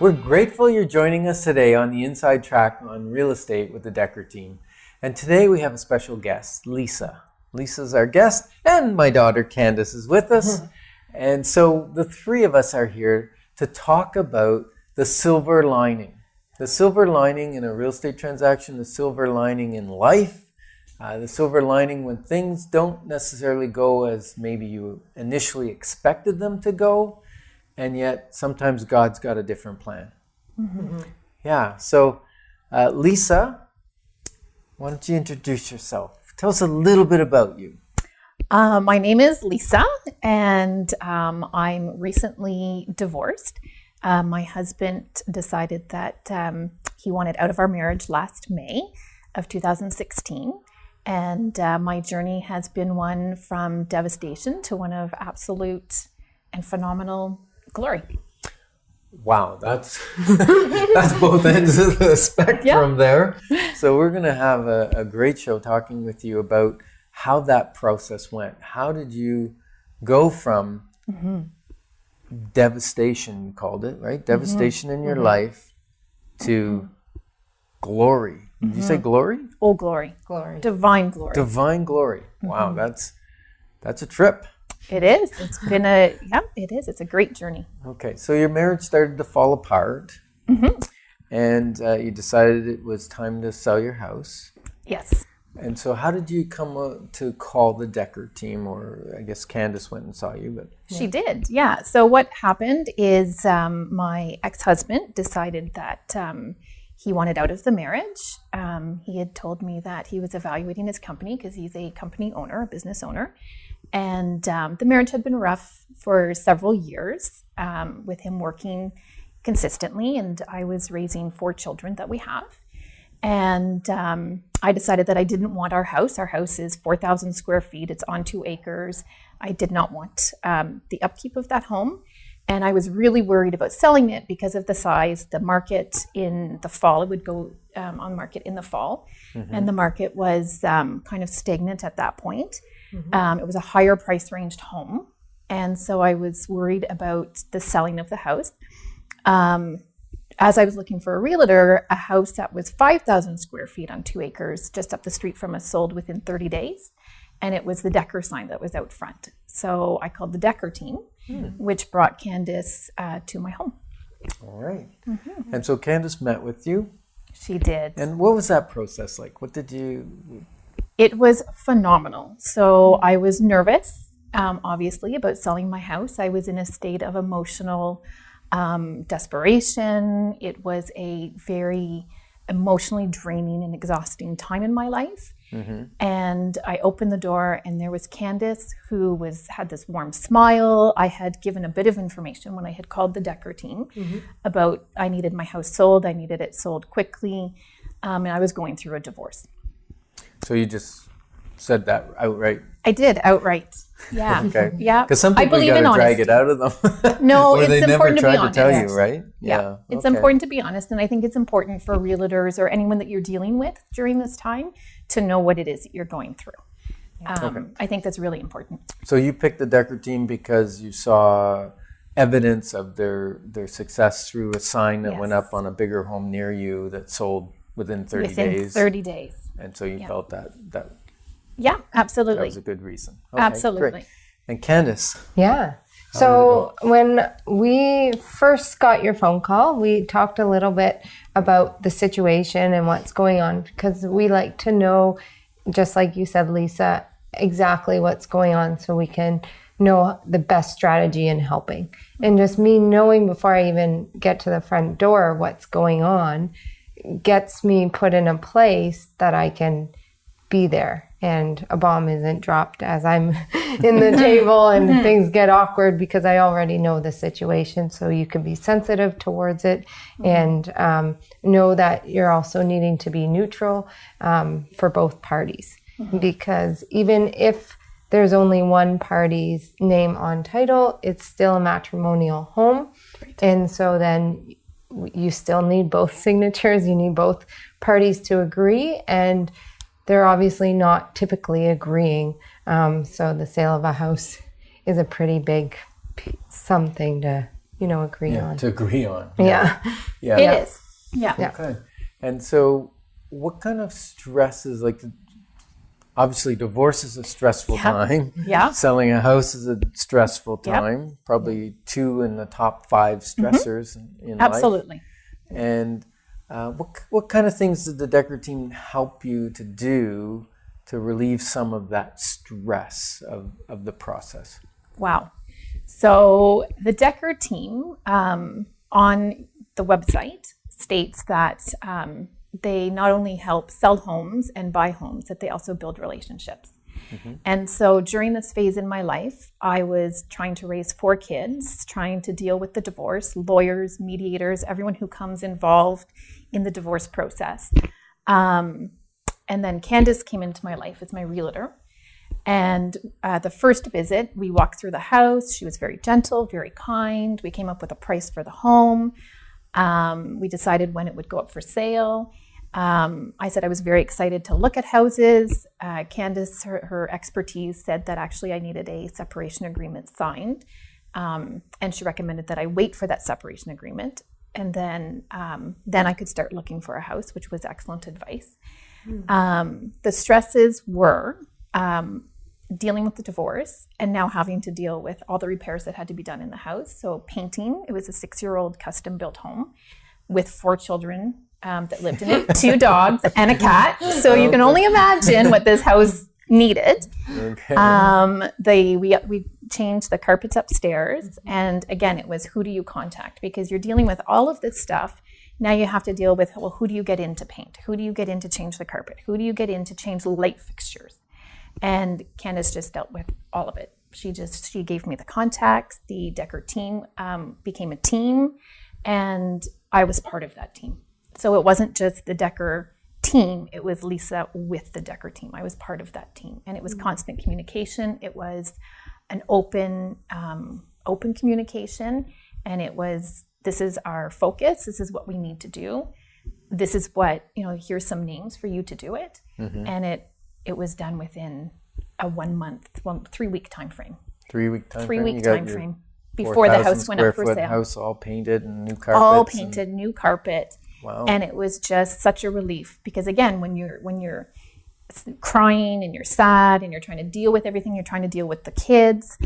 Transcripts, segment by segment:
We're grateful you're joining us today on the Inside Track on Real Estate with the Decker team. And today we have a special guest, Lisa. Lisa's our guest, and my daughter Candace is with us. And so the three of us are here to talk about the silver lining. The silver lining in a real estate transaction, the silver lining in life, the silver lining when things don't necessarily go as maybe you initially expected them to go, and yet sometimes God's got a different plan. Mm-hmm. Yeah, so Lisa, why don't you introduce yourself? Tell us a little bit about you. My name is Lisa, and I'm recently divorced. My husband decided that he wanted out of our marriage last May of 2016. And my journey has been one from devastation to one of absolute and phenomenal glory. Wow, that's both ends of the spectrum there. So we're going to have a great show talking with you about how that process went. How did you go from devastation, you called it, right? Devastation in your life to glory. Did you say glory? Oh, glory. Glory. Divine glory. Divine glory. Wow, that's a trip. It is. It's been it is. It's a great journey. Okay, so your marriage started to fall apart, and you decided it was time to sell your house. Yes. And so how did you come to call the Decker team, or I guess Candace went and saw you, but... She did, yeah. So what happened is my ex-husband decided that he wanted out of the marriage. He had told me that he was evaluating his company because he's a company owner, a business owner. And the marriage had been rough for several years with him working consistently. And I was raising 4 children that we have. And I decided that I didn't want our house. Our house is 4,000 square feet. It's on 2 acres. I did not want the upkeep of that home. And I was really worried about selling it because of the size. The market in the fall, it would go on market in the fall. And the market was kind of stagnant at that point. It was a higher price ranged home. And so I was worried about the selling of the house. As I was looking for a realtor, a house that was 5,000 square feet on 2 acres just up the street from us sold within 30 days. And it was the Decker sign that was out front. So I called the Decker team, which brought Candace to my home. All right. And so Candace met with you. She did. And what was that process like? What did you... It was phenomenal. So I was nervous, obviously, about selling my house. I was in a state of emotional desperation. It was a very emotionally draining and exhausting time in my life. And I opened the door and there was Candace, who had this warm smile. I had given a bit of information when I had called the Decker team about I needed my house sold. I needed it sold quickly. And I was going through a divorce. So you just said that outright? I did, outright. Yeah. Okay. Yeah. Because some people got to drag it out of them. No, or it's they important never to be tried honest. to tell you, right? Yeah. It's important to be honest. And I think it's important for realtors or anyone that you're dealing with during this time to know what it is that you're going through. I think that's really important. So you picked the Decker team because you saw evidence of their success through a sign that went up on a bigger home near you that sold within 30 days. 30 days. And so you felt that Yeah, absolutely. that was a good reason. Okay, Absolutely. Great. And Candace. Yeah. So when we first got your phone call, we talked a little bit about the situation and what's going on, because we like to know, just like you said, Lisa, exactly what's going on so we can know the best strategy in helping. And just me knowing before I even get to the front door what's going on gets me put in a place that I can be there and a bomb isn't dropped as I'm in the table and things get awkward, because I already know the situation. So you can be sensitive towards it and know that you're also needing to be neutral for both parties. Because even if there's only one party's name on title, it's still a matrimonial home. Right. And so then you still need both signatures. You need both parties to agree. And they're obviously not typically agreeing. So the sale of a house is a pretty big something to agree on. To agree on. Yeah. Yeah. It is. Yeah. Okay. And so what kind of stresses, like obviously divorce is a stressful time. Yeah. Selling a house is a stressful Yep. time. Probably 2 in the top 5 stressors in life. Absolutely. And what kind of things did the Decker team help you to do to relieve some of that stress of the process? Wow. So the Decker team on the website states that they not only help sell homes and buy homes, that they also build relationships. And so during this phase in my life, I was trying to raise 4 kids, trying to deal with the divorce, lawyers, mediators, everyone who comes involved in the divorce process. And then Candace came into my life as my realtor. And the first visit, we walked through the house. She was very gentle, very kind. We came up with a price for the home. We decided when it would go up for sale. I said I was very excited to look at houses. Candace, her expertise, said that actually I needed a separation agreement signed. And she recommended that I wait for that separation agreement. And then I could start looking for a house, which was excellent advice. The stresses were dealing with the divorce and now having to deal with all the repairs that had to be done in the house. So painting, it was a 6-year-old custom built home with 4 children that lived in it, 2 dogs and a cat. So you can only imagine what this house needed. Okay. We changed the carpets upstairs. And again, it was who do you contact? Because you're dealing with all of this stuff. Now you have to deal with, well, who do you get in to paint? Who do you get in to change the carpet? Who do you get in to change the light fixtures? And Candace just dealt with all of it. She gave me the contacts. The Decker team became a team, and I was part of that team. So it wasn't just the Decker team, it was Lisa with the Decker team. I was part of that team, and it was constant communication. It was an open communication, and it was, this is our focus. This is what we need to do. This is what, here's some names for you to do it. And it was done within a 3-week time frame. 3-week time frame? 3-week time frame before the house went up for sale. House all painted and new carpets. All painted, new carpet. Wow. And it was just such a relief because again, when you're crying and you're sad and you're trying to deal with everything, you're trying to deal with the kids,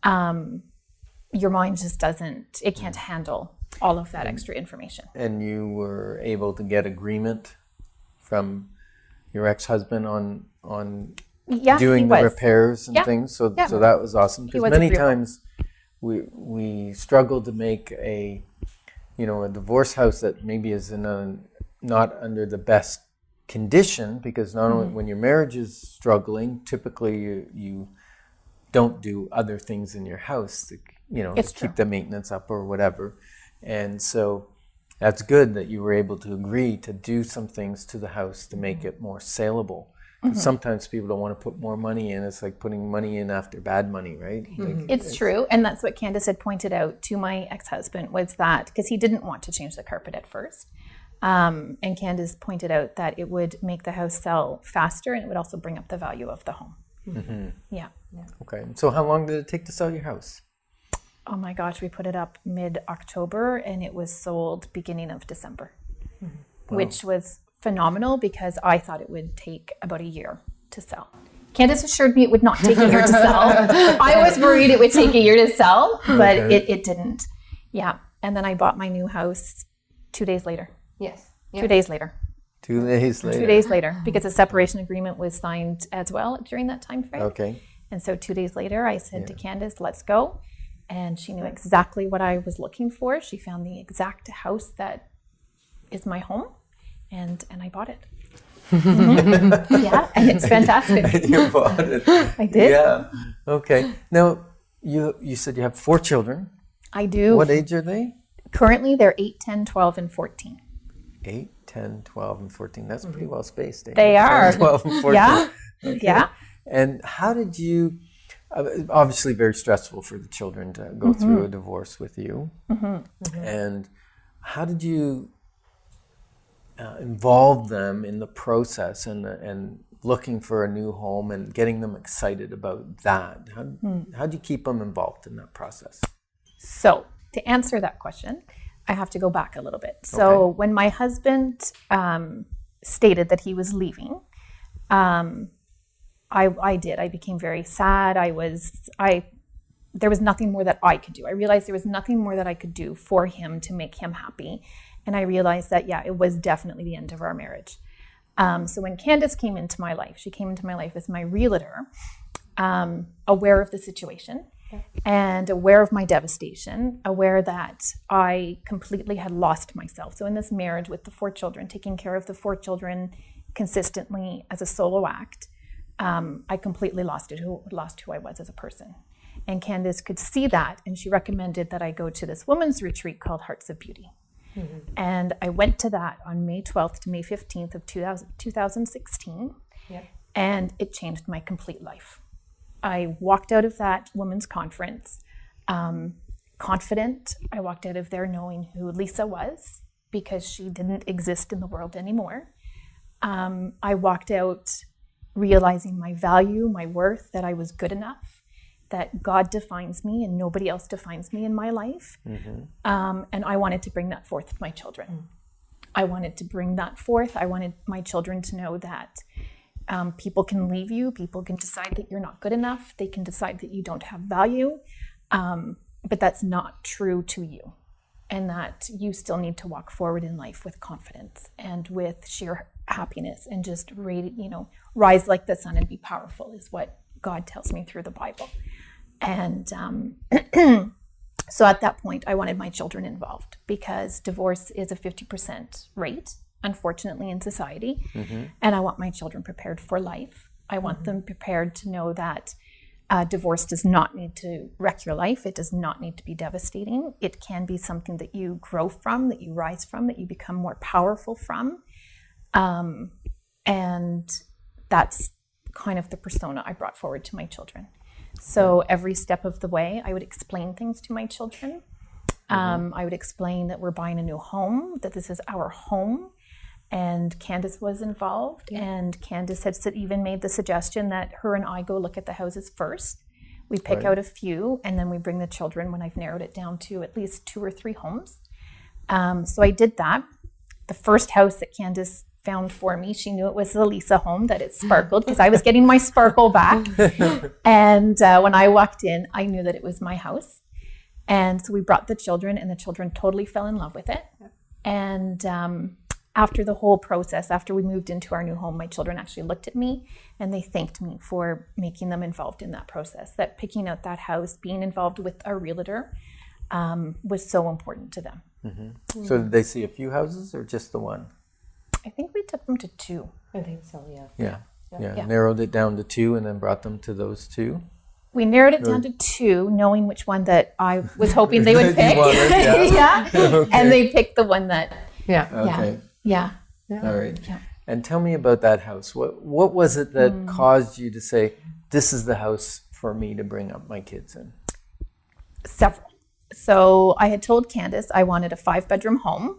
your mind just can't handle all of that extra information. And you were able to get agreement from your ex-husband on doing the repairs and things. So that was awesome. Because many times we struggle to make a divorce house that maybe is not under the best condition, because not only when your marriage is struggling, typically you don't do other things in your house to keep the maintenance up or whatever. And so that's good that you were able to agree to do some things to the house to make it more saleable. Sometimes people don't want to put more money in. It's like putting money in after bad money, right? It's true. And that's what Candace had pointed out to my ex-husband, was that because he didn't want to change the carpet at first. And Candace pointed out that it would make the house sell faster, and it would also bring up the value of the home. Yeah. Okay. So how long did it take to sell your house? Oh my gosh, we put it up mid-October and it was sold beginning of December, which was phenomenal because I thought it would take about a year to sell. Candace assured me it would not take a year to sell. I was worried it would take a year to sell, but it didn't. Yeah. And then I bought my new house 2 days later. Yes. 2 days later. 2 days later. 2 days later, because a separation agreement was signed as well during that time frame. Okay. And so 2 days later, I said to Candace, let's go. And she knew exactly what I was looking for. She found the exact house that is my home, and I bought it. Yeah, and it's fantastic. You bought it. I did. Yeah. Okay. Now, you said you have 4 children. I do. What age are they? Currently, they're 8, 10, 12, and 14. 8, 10, 12, and 14. That's pretty well spaced. Eh? They 10, are. 12, and 14. Yeah. Okay. Yeah. And how did you, obviously very stressful for the children to go through a divorce with you. And how did you involve them in the process and looking for a new home and getting them excited about that? How do you keep them involved in that process? So to answer that question, I have to go back a little bit. So when my husband stated that he was leaving, I did. I became very sad. There was nothing more that I could do. I realized there was nothing more that I could do for him to make him happy. And I realized that, it was definitely the end of our marriage. So when Candace came into my life, she came into my life as my realtor, aware of the situation and aware of my devastation, aware that I completely had lost myself. So in this marriage with the 4 children, taking care of the 4 children consistently as a solo act, I completely lost who I was as a person. And Candace could see that, and she recommended that I go to this women's retreat called Hearts of Beauty. Mm-hmm. And I went to that on May 12th to May 15th of 2016, and it changed my complete life. I walked out of that women's conference confident. I walked out of there knowing who Lisa was, because she didn't exist in the world anymore. I walked out realizing my value, my worth, that I was good enough, that God defines me and nobody else defines me in my life. Mm-hmm. And I wanted to bring that forth with my children. I wanted to bring that forth. I wanted my children to know that people can leave you. People can decide that you're not good enough. They can decide that you don't have value. But that's not true to you. And that you still need to walk forward in life with confidence and with sheer happiness and just rise like the sun and be powerful is what God tells me through the Bible. And so at that point, I wanted my children involved, because divorce is a 50% rate, unfortunately, in society. Mm-hmm. And I want my children prepared for life. I want them prepared to know that divorce does not need to wreck your life. It does not need to be devastating. It can be something that you grow from, that you rise from, that you become more powerful from. And that's kind of the persona I brought forward to my children. So every step of the way, I would explain things to my children. I would explain that we're buying a new home, that this is our home. And Candace was involved. Yeah. And Candace had even made the suggestion that her and I go look at the houses first. We pick out a few, and then we bring the children when I've narrowed it down to at least 2 or 3 homes. So I did that. The first house that Candace found for me, she knew it was the Lisa home, that it sparkled, because I was getting my sparkle back. And when I walked in, I knew that it was my house. And so we brought the children, and the children totally fell in love with it. And after the whole process, after we moved into our new home, my children actually looked at me and they thanked me for making them involved in that process, that picking out that house, being involved with our realtor was so important to them. Mm-hmm. So did they see a few houses or just the one? I think we took them to 2. I think so, yeah. Yeah. Narrowed it down to 2 and then brought them to those 2? We narrowed it down to 2, knowing which one that I was hoping they would pick. Okay. And they picked the one that... Okay. Yeah. All right. Yeah. And tell me about that house. What was it that caused you to say, this is the house for me to bring up my kids in? Several. So I had told Candace I wanted a 5-bedroom home,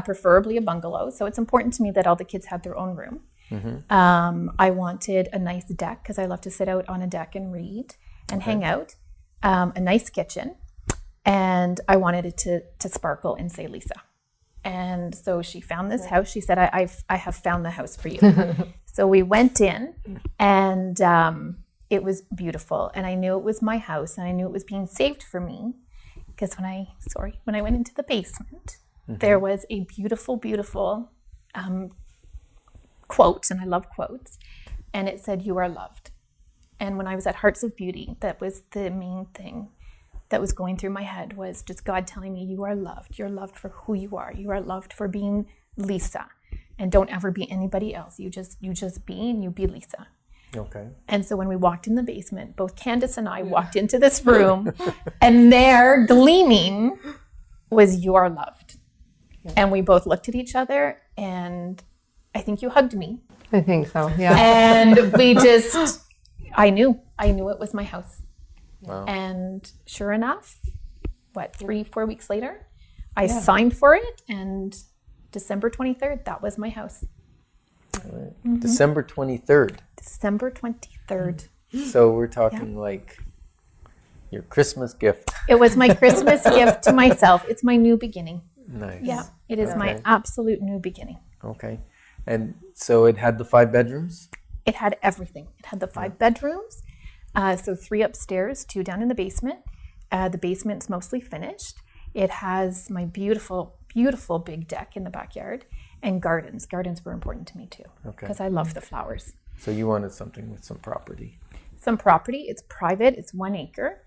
preferably a bungalow. So it's important to me that all the kids have their own room. Mm-hmm. I wanted a nice deck, because I love to sit out on a deck and read and hang out. A nice kitchen. And I wanted it to sparkle and say Lisa. And so she found this house. She said, I have found the house for you. So we went in, and it was beautiful. And I knew it was my house, and I knew it was being saved for me. Because when I went into the basement, there was a beautiful, beautiful quote, and I love quotes. And it said, "You are loved." And when I was at Hearts of Beauty, that was the main thing that was going through my head, was just God telling me, you are loved. You're loved for who you are. You are loved for being Lisa, and don't ever be anybody else. You just be, and you be Lisa. Okay. And so when we walked in the basement, both Candace and I walked into this room, and there, gleaming, was "You are loved." Yeah. And we both looked at each other, and I think you hugged me. I think so, yeah. And we just, I knew it was my house. Wow. And sure enough, 3-4 weeks later, I signed for it, and December 23rd, that was my house. Right. Mm-hmm. December 23rd. December 23rd. So we're talking like your Christmas gift. It was my Christmas gift to myself. It's my new beginning. Nice. Yeah, it is my Okay. absolute new beginning. Okay. And so it had the 5 bedrooms? It had everything. It had the 5 bedrooms, so 3 upstairs, 2 down in the basement. The basement's mostly finished. It has my beautiful, beautiful big deck in the backyard and gardens. Gardens were important to me too, Okay. because I love the flowers. So you wanted something with some property. Some property. It's private. It's 1 acre.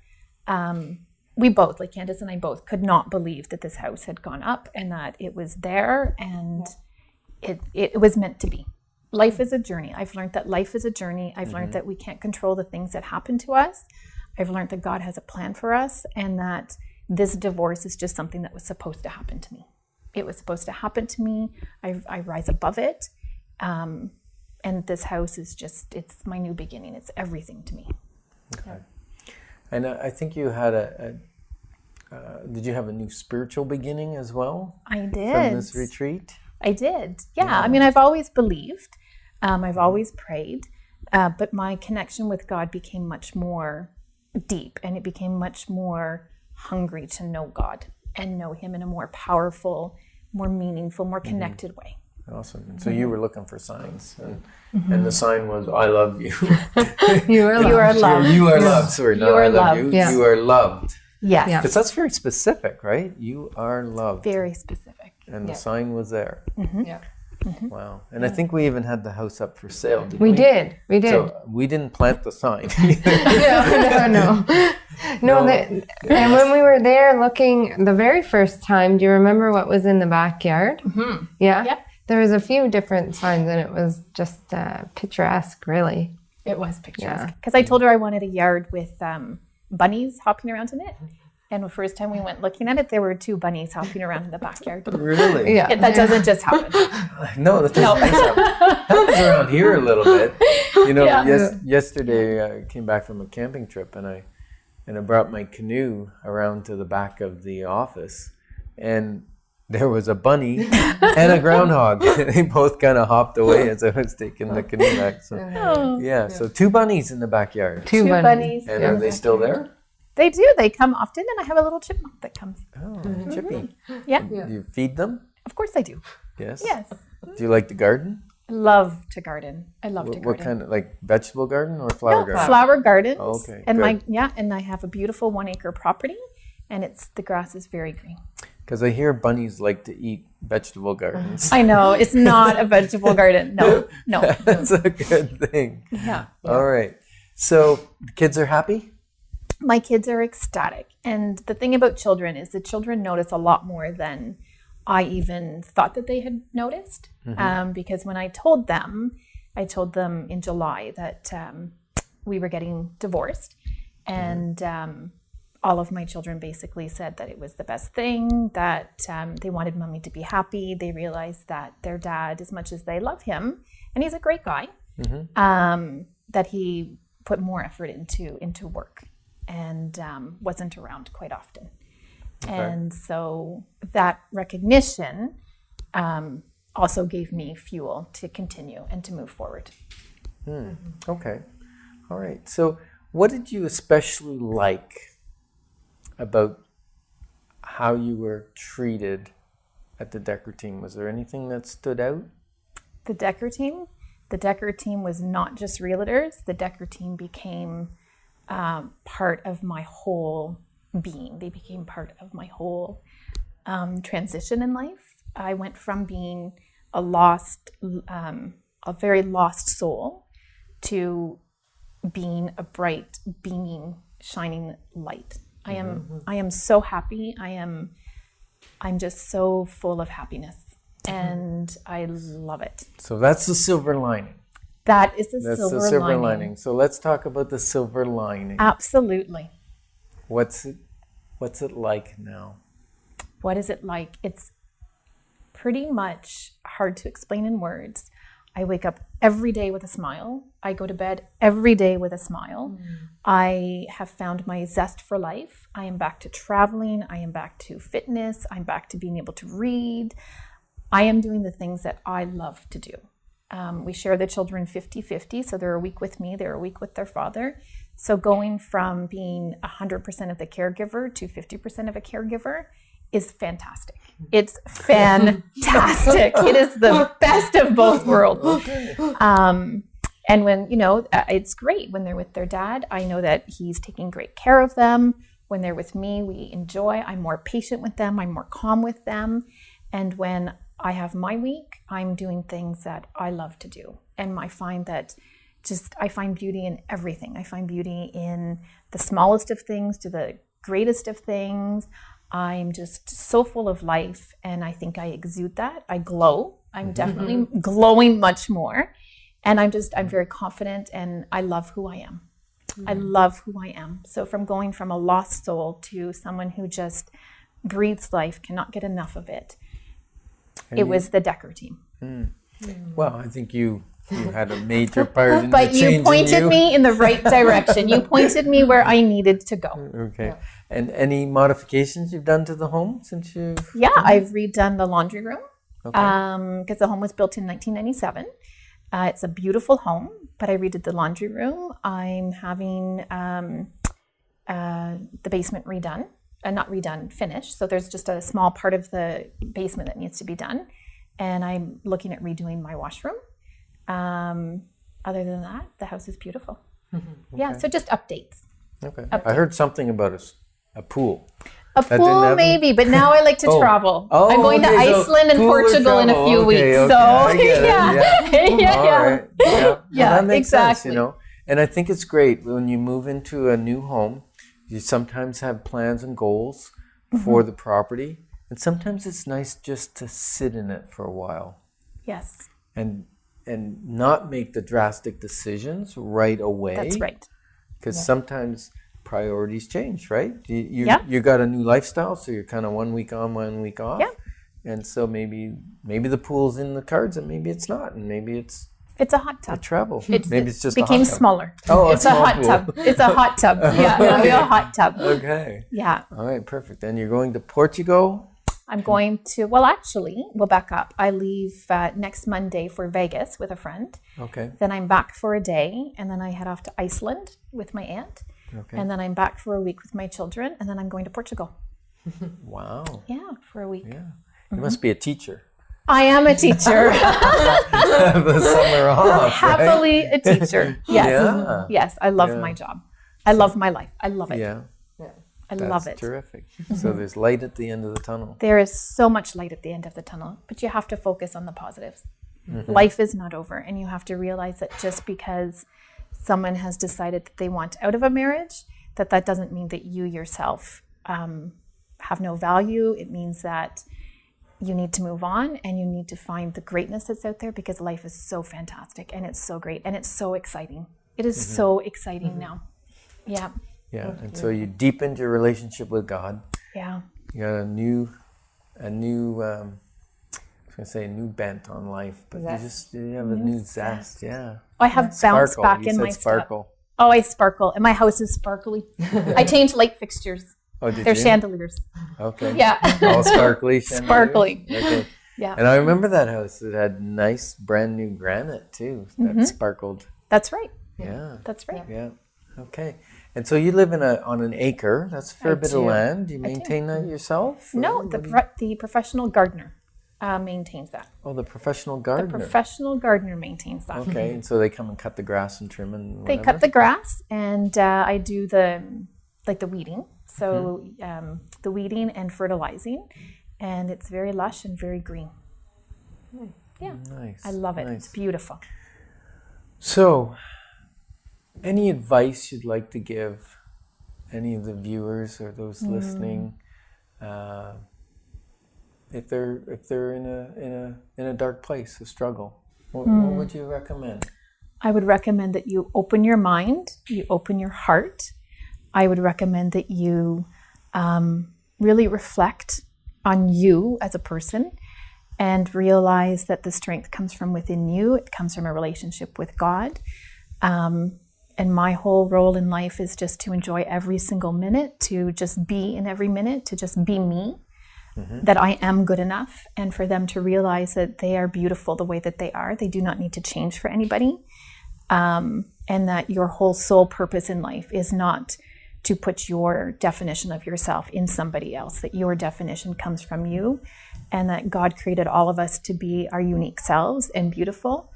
We both, like Candace and I both, could not believe that this house had gone up and that it was there and it was meant to be. Life is a journey. I've learned that life is a journey. I've learned that we can't control the things that happen to us. I've learned that God has a plan for us and that this divorce is just something that was supposed to happen to me. It was supposed to happen to me. I rise above it. And this house is just, it's my new beginning. It's everything to me. Okay. And I think you had did you have a new spiritual beginning as well I did. from this retreat? I did. Yeah. I mean, I've always believed. I've always prayed. But my connection with God became much more deep and it became much more hungry to know God and know Him in a more powerful, more meaningful, more connected way. Awesome. And so you were looking for signs, and the sign was, I love you. You are You are loved. You are loved. Sorry, not You are I love loved. you. Yeah. You are loved. Yes. Yeah. Because that's very specific, right? You are loved. Very specific. And the sign was there. Yeah. Wow. And I think we even had the house up for sale, didn't we? We did. We did. So we didn't plant the sign. No. And when we were there looking the very first time, do you remember what was in the backyard? Mm-hmm. Yeah? Yep. There was a few different signs and it was just picturesque, really. It was picturesque. Yeah. Because I told her I wanted a yard with bunnies hopping around in it. And the first time we went looking at it, there were 2 bunnies hopping around in the backyard. Really? Yeah. That doesn't just happen. No, that doesn't happens around here a little bit. You know, Yeah. yesterday I came back from a camping trip and I brought my canoe around to the back of the office, and there was a bunny and a groundhog. They both kind of hopped away as I was taking the canoe back. So so 2 bunnies in the backyard. Two 2 bunnies. bunnies. And are they still there? They do. They come often, and I have a little chipmunk that comes. Oh, Chippy. Yeah, Do you feed them? of course I do. Yes. Yes. Do you like to garden? I love to garden. I love to What garden. kind of, like vegetable garden or flower No, garden? flower gardens. Oh, okay, And good. and I have a beautiful 1 acre property, and the grass is very green. Because I hear bunnies like to eat vegetable gardens. I know it's not a vegetable garden. No. That's a good thing. Yeah. All right. So the kids are happy? My kids are ecstatic. And the thing about children is the children notice a lot more than I even thought that they had noticed. Because when I told them in July that we were getting divorced. And all of my children basically said that it was the best thing, that they wanted mommy to be happy. They realized that their dad, as much as they love him, and he's a great guy, that he put more effort into work and wasn't around quite often. Okay. And so that recognition also gave me fuel to continue and to move forward. Okay. All right. So what did you especially like about how you were treated at the Decker team? Was there anything that stood out? The Decker team was not just realtors. The Decker team became part of my whole being. They became part of my whole transition in life. I went from being a very lost soul to being a bright, beaming, shining light. I am so happy. I'm just so full of happiness, and I love it. So that's the silver lining. That is the That's silver the silver lining. lining. So let's talk about the silver lining. Absolutely. What's it like now? What is it like? It's pretty much hard to explain in words. I wake up every day with a smile. I go to bed every day with a smile. I have found my zest for life. I am back to traveling. I am back to fitness. I'm back to being able to read. I am doing the things that I love to do. We share the children 50-50, so they're a week with me, they're a week with their father. So going from being 100% of the caregiver to 50% of a caregiver is fantastic. It's fantastic. It is the best of both worlds. And when, it's great when they're with their dad. I know that he's taking great care of them. When they're with me, we enjoy. I'm more patient with them. I'm more calm with them. And when I have my week, I'm doing things that I love to do. And I find that I find beauty in everything. I find beauty in the smallest of things to the greatest of things. I'm just so full of life, and I think I exude that. I glow. I'm definitely glowing much more. And I'm very confident, and I love who I am. I love who I am. So from going from a lost soul to someone who just breathes life, cannot get enough of it, it was the Decker team. Well, I think you had a major part in But the change you pointed me in the right direction. You pointed me where I needed to go. Okay. Yeah. And any modifications you've done to the home since you've... Yeah, I've redone the laundry room Okay. because the home was built in 1997. It's a beautiful home, but I redid the laundry room. I'm having the basement redone. Not redone, finished. So there's just a small part of the basement that needs to be done. And I'm looking at redoing my washroom. Other than that, the house is beautiful. Yeah, so just updates. Okay. I heard something about a pool. A pool, maybe, but now I like to travel. I'm going to Iceland and Portugal in a few weeks. So, I get it. yeah. All right. Yeah, Yeah, that makes exactly. sense, And I think it's great when you move into a new home, you sometimes have plans and goals for the property. And sometimes it's nice just to sit in it for a while. Yes. And not make the drastic decisions right away. That's right. Because sometimes priorities change, right? You got a new lifestyle, so you're kind of 1 week on, 1 week off. Yeah. And so maybe the pool's in the cards, and maybe it's not, and maybe it's a hot tub. a travel. It maybe it's just became a hot tub. smaller. Oh, it's a hot pool. tub. It's a hot tub. Yeah, it'll be a hot tub. Okay. Yeah. All right, perfect. And you're going to Portugal? I'm going to, actually, we'll back up. I leave next Monday for Vegas with a friend. Okay. Then I'm back for a day, and then I head off to Iceland with my aunt. Okay. And then I'm back for a week with my children, and then I'm going to Portugal. Wow. Yeah, for a week. Yeah. You must be a teacher. I am a teacher. The summer off. Happily a teacher. Yes. Yeah. Yes, I love my job. I love my life. I love it. Yeah. I love it. That's terrific. So there's light at the end of the tunnel. There is so much light at the end of the tunnel, but you have to focus on the positives. Life is not over, and you have to realize that just because someone has decided that they want out of a marriage, that doesn't mean that you yourself have no value. It means that you need to move on, and you need to find the greatness that's out there, because life is so fantastic, and it's so great, and it's so exciting. It is so exciting now. Yeah. Yeah, and so you deepened your relationship with God. Yeah. You got a new I was gonna say a new bent on life, but you have a new zest. Yeah. I have bounced back You in said my sparkle. stuff. Oh, I sparkle, and my house is sparkly. I changed light fixtures. Oh, did They're you? chandeliers. Okay. Yeah. All sparkly. chandeliers? Sparkly. Okay. Yeah. And I remember that house. It had nice brand new granite too that sparkled. That's right. Yeah. That's right. Yeah. Okay. And so you live on an acre. That's a fair bit of do. land. Do you maintain that yourself? No, Or the what do you- the professional gardener maintains that. the professional The gardener. professional gardener maintains that. Okay, and so they come and cut the grass and trim and They whatever? cut the grass, and I do the weeding. So the weeding and fertilizing, and it's very lush and very green. Yeah, Nice. I love it. Nice. It's beautiful. So, any advice you'd like to give any of the viewers or those listening, if they're in a dark place, a struggle, what would you recommend? I would recommend that you open your mind, you open your heart. I would recommend that you really reflect on you as a person and realize that the strength comes from within you. It comes from a relationship with God. And my whole role in life is just to enjoy every single minute, to just be in every minute, to just be me. that I am good enough, and for them to realize that they are beautiful the way that they are. They do not need to change for anybody. And that your whole sole purpose in life is not to put your definition of yourself in somebody else, that your definition comes from you, and that God created all of us to be our unique selves and beautiful,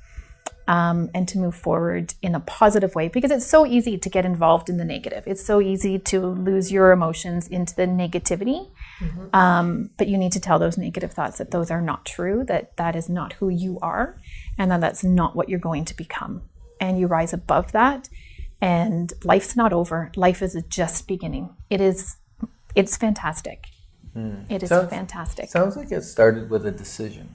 and to move forward in a positive way, because it's so easy to get involved in the negative. It's so easy to lose your emotions into the negativity. But you need to tell those negative thoughts that those are not true, that that is not who you are, and that that's not what you're going to become. And you rise above that, and life's not over. Life is just beginning. It's fantastic. It is fantastic. Sounds like it started with a decision.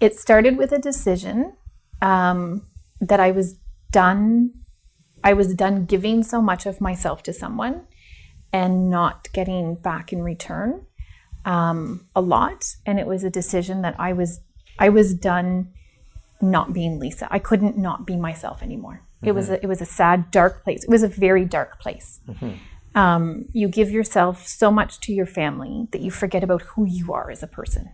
It started with a decision that I was done giving so much of myself to someone and not getting back in return a lot. And it was a decision that I was done not being Lisa. I couldn't not be myself anymore. It was a sad, dark place. It was a very dark place. You give yourself so much to your family that you forget about who you are as a person.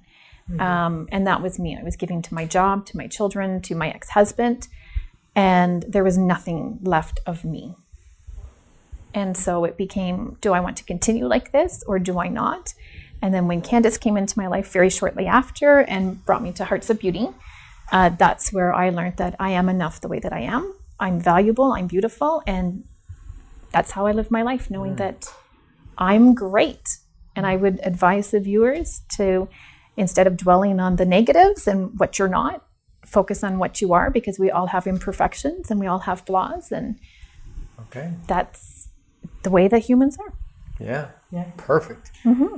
And that was me. I was giving to my job, to my children, to my ex-husband, and there was nothing left of me. And so it became, do I want to continue like this or do I not? And then when Candace came into my life very shortly after and brought me to Hearts of Beauty, that's where I learned that I am enough the way that I am. I'm valuable, I'm beautiful, and that's how I live my life, knowing that I'm great. And I would advise the viewers to, instead of dwelling on the negatives and what you're not, focus on what you are, because we all have imperfections and we all have flaws, and that's the way that humans are. Yeah. Perfect.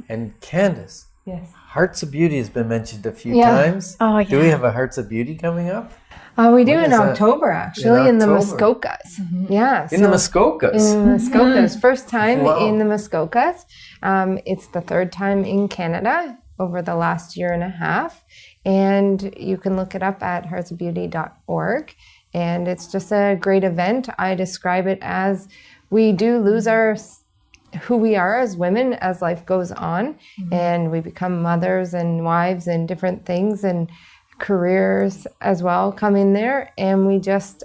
And Candace, Yes. Hearts of Beauty has been mentioned a few times. Oh, yeah. Do we have a Hearts of Beauty coming up? We do When in is that? October, actually, in the October. Muskokas. Yeah. In the Muskokas? In the Muskokas. First time Wow. in the Muskokas. It's the third time in Canada over the last year and a half. And you can look it up at heartsofbeauty.org. And it's just a great event. I describe it as we do lose who we are as women as life goes on, and we become mothers and wives and different things, and careers as well come in there, and we just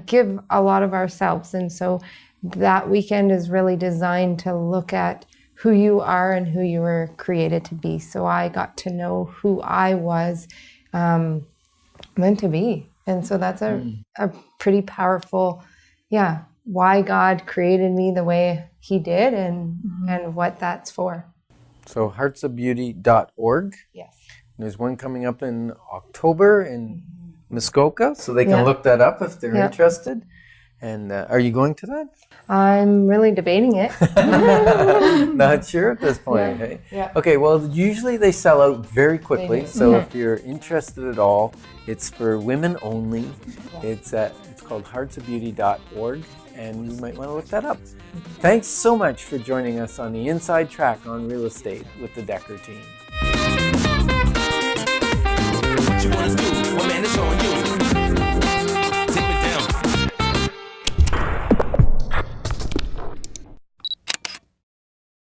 give a lot of ourselves. And so that weekend is really designed to look at who you are and who you were created to be. So I got to know who I was meant to be. And so that's a pretty powerful, why God created me the way he did, and what that's for. So heartsofbeauty.org. Yes. There's one coming up in October in Muskoka, so they can look that up if they're interested. And are you going to that? I'm really debating it. Not sure at this point. Hey? Yeah. Okay, well, usually they sell out very quickly. So if you're interested at all, it's for women only. It's called heartsofbeauty.org, and you might want to look that up. Thanks so much for joining us on the Inside Track on Real Estate with the Decker team. What you wanna do? Well, man, it's on you.